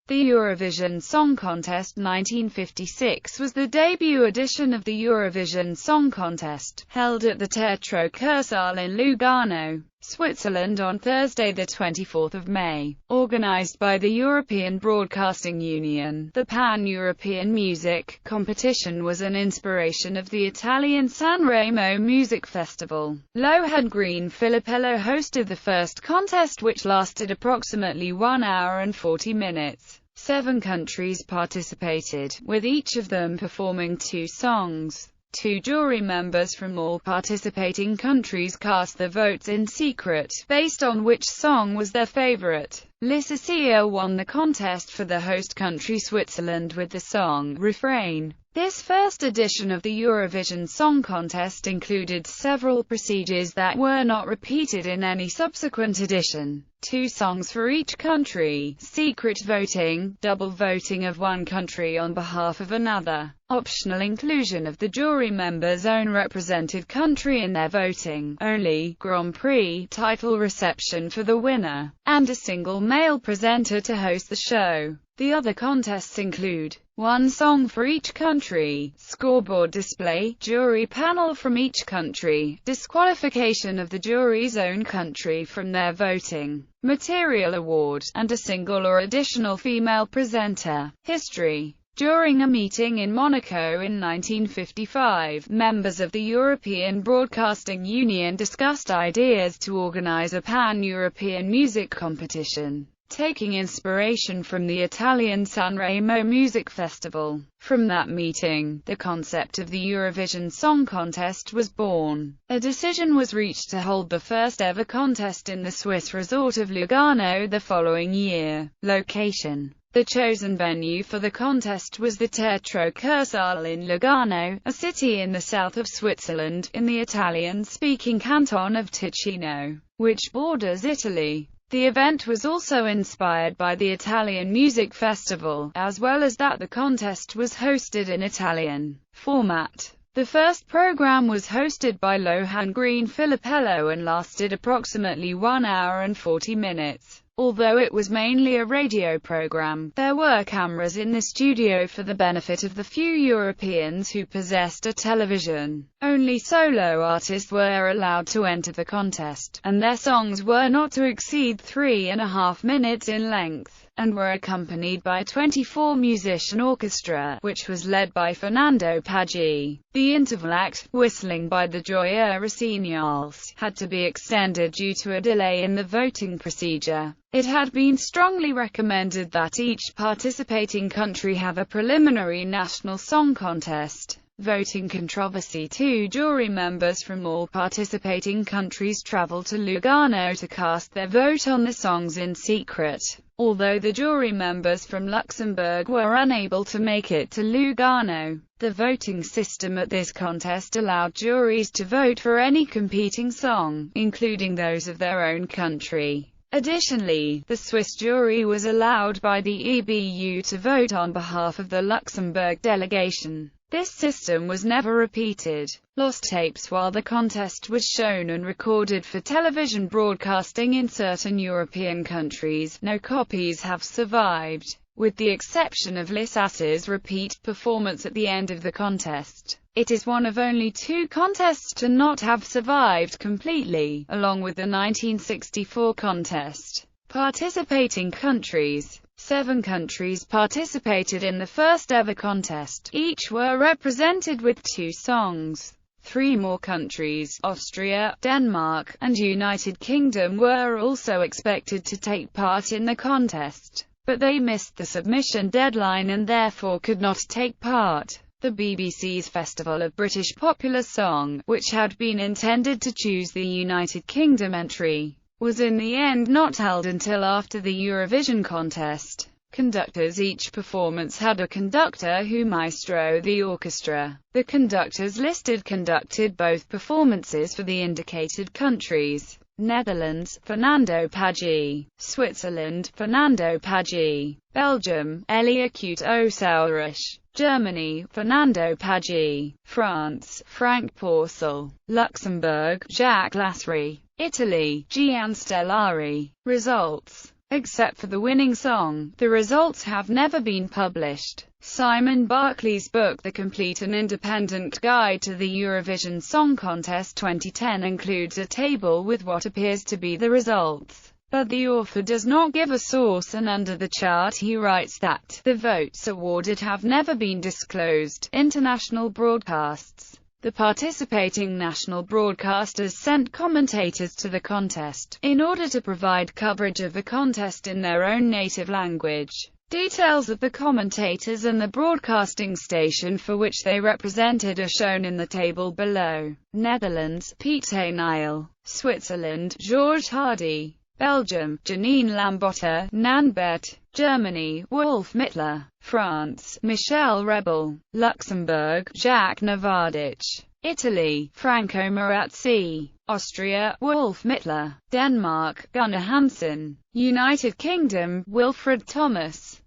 The Eurovision Song Contest 1956 was the debut edition of the Eurovision Song Contest, held at the Teatro Cursale in Lugano, Switzerland on Thursday, 24 May. Organized by the European Broadcasting Union, the Pan-European Music competition was an inspiration of the Italian Sanremo Music Festival. Lohengrin Filippello hosted the first contest, which lasted approximately 1 hour and 40 minutes. 7 countries participated, with each of them performing 2 songs. 2 jury members from all participating countries cast their votes in secret, based on which song was their favorite. L'Italia won the contest for the host country Switzerland with the song Refrain. This first edition of the Eurovision Song Contest included several procedures that were not repeated in any subsequent edition. 2 songs for each country, secret voting, double voting of one country on behalf of another, optional inclusion of the jury members' own represented country in their voting, only Grand Prix title reception for the winner, and a single male presenter to host the show. The other contests include 1 song for each country, scoreboard display, jury panel from each country, disqualification of the jury's own country from their voting, material award, and a single or additional female presenter. History. During a meeting in Monaco in 1955, members of the European Broadcasting Union discussed ideas to organize a pan-European music competition, taking inspiration from the Italian Sanremo Music Festival. From that meeting, the concept of the Eurovision Song Contest was born. A decision was reached to hold the first ever contest in the Swiss resort of Lugano the following year. Location. The chosen venue for the contest was the Teatro Cursale in Lugano, a city in the south of Switzerland, in the Italian-speaking canton of Ticino, which borders Italy. The event was also inspired by the Italian Music Festival, as well as that the contest was hosted in Italian format. The first program was hosted by Lohengrin Filippello and lasted approximately 1 hour and 40 minutes. Although it was mainly a radio program, there were cameras in the studio for the benefit of the few Europeans who possessed a television. Only solo artists were allowed to enter the contest, and their songs were not to exceed 3.5 minutes in length, and were accompanied by a 24-musician orchestra, which was led by Fernando Paggi. The interval act, whistling by the Gioia Rossignols, had to be extended due to a delay in the voting procedure. It had been strongly recommended that each participating country have a preliminary national song contest. Voting controversy. 2 jury members from all participating countries traveled to Lugano to cast their vote on the songs in secret. Although the jury members from Luxembourg were unable to make it to Lugano, the voting system at this contest allowed juries to vote for any competing song, including those of their own country. Additionally, the Swiss jury was allowed by the EBU to vote on behalf of the Luxembourg delegation. This system was never repeated. Lost tapes. While the contest was shown and recorded for television broadcasting in certain European countries, no copies have survived, with the exception of Lissa's repeat performance at the end of the contest. It is one of only 2 contests to not have survived completely, along with the 1964 contest. Participating countries. 7 countries participated in the first ever contest. Each were represented with 2 songs. 3 more countries, Austria, Denmark, and United Kingdom, were also expected to take part in the contest, but they missed the submission deadline and therefore could not take part. The BBC's Festival of British Popular Song, which had been intended to choose the United Kingdom entry, was in the end not held until after the Eurovision contest. Conductors. Each performance had a conductor who maestro the orchestra. The conductors listed conducted both performances for the indicated countries. Netherlands, Fernando Paggi. Switzerland, Fernando Paggi. Belgium, Elia Couto-Saurich. Germany, Fernando Paggi. France, Frank Porcel. Luxembourg, Jacques Lasserie. Italy, Gian Stellari. Results. Except for the winning song, the results have never been published. Simon Barclay's book The Complete and Independent Guide to the Eurovision Song Contest 2010 includes a table with what appears to be the results, but the author does not give a source, and under the chart he writes that the votes awarded have never been disclosed. International broadcasts. The participating national broadcasters sent commentators to the contest, in order to provide coverage of the contest in their own native language. Details of the commentators and the broadcasting station for which they represented are shown in the table below. Netherlands, Pieter Nijl. Switzerland, Georges Hardy. Belgium, Janine Lambotta, Nanbert. Germany, Wolf Mittler. France, Michel Rebel. Luxembourg, Jacques Navardich. Italy, Franco Marazzi. Austria, Wolf Mittler. Denmark, Gunnar Hansen. United Kingdom, Wilfred Thomas.